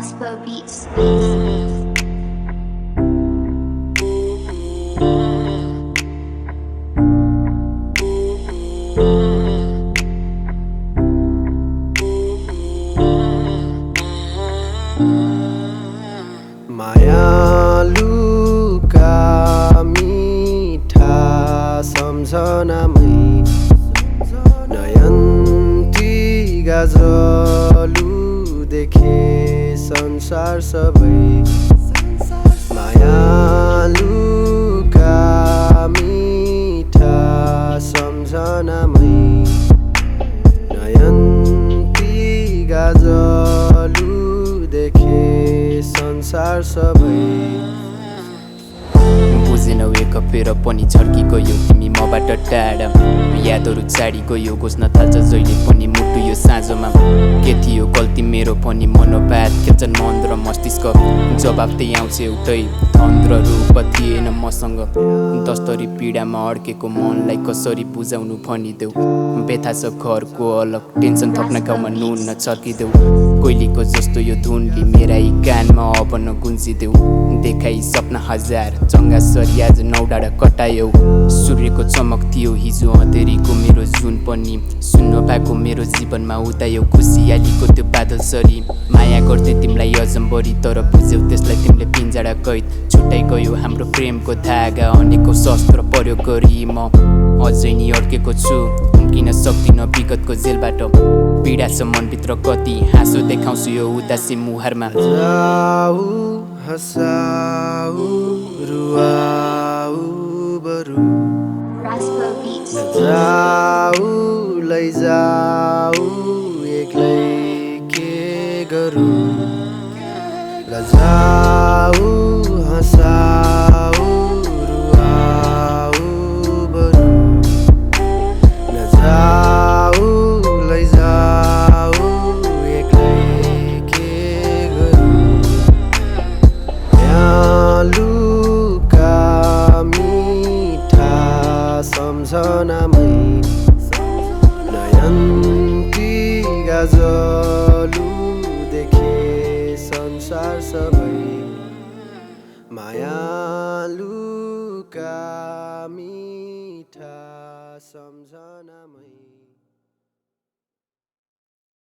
Raspo Beats. मायालुका मीठा सम्झनामै नयन्ती गाजलु देखे संसार सबै मायालुका मीठा सम्झनामै नयन्ती गाजलु देखे संसार सबै बुझेनौ एक फेर पनि छड्की गयो तिमी मबाट टाढा यादहरू चाडी गयो घोस्न थाल्छ जहिले पनि मुटु यो साँझोमा के थियो गल्ती मेरो पनि मनोभात खेल्छन् मन र मस्तिष्क जवाफ त्यही आउँछ एउटै थन्त्र रूप थिएन मसँग दस्तरी पीडामा अड्केको मनलाई कसरी बुझाउनु भनिदेऊ व्यथा छ घरको अलग टेन्सन थप्न गाउँमा नुन नचर्किदेऊ कोइलीको जस्तो यो धुनले मेरा यी कानमा अब नगुन्जिदेऊ देखाई सपना हजार चङ्गा सरी आज नौडाँडा कटायौ सूर्यको चमक थियो हिजो अँधेरीको मेरो जुन पनि सुन्न भएको मेरो जीवनमा उदायो खुसियालीको त्यो बादल सरी माया गर्थे तिमीलाई अजम्बरी तर बुझ्यौ त्यसलाई तिमीले पिन्जडा कैद छुट्याइ गयो हाम्रो प्रेमको धागा अनेकौँ शस्त्र प्रयोग गरी म अझै नि अड्केको छु उम्किन सक्दिनँ विगतको जेलबाट पीडा छ मनभित्र कति हाँसो देखाउँछु यो उदासी मुहारमा जाऊ हँसाऊ रुवाऊ बरु Raspo Beats. जाऊ लैजाऊ एक्लै के गरौँ लजाऊ हँसाऊ रुवाऊ बरु नजाऊ लैजाऊ एक्लै के गरौँ मायालुका मीठा सम्झनामै नयन्ती गाजलु देखे संसार सबै मायालुका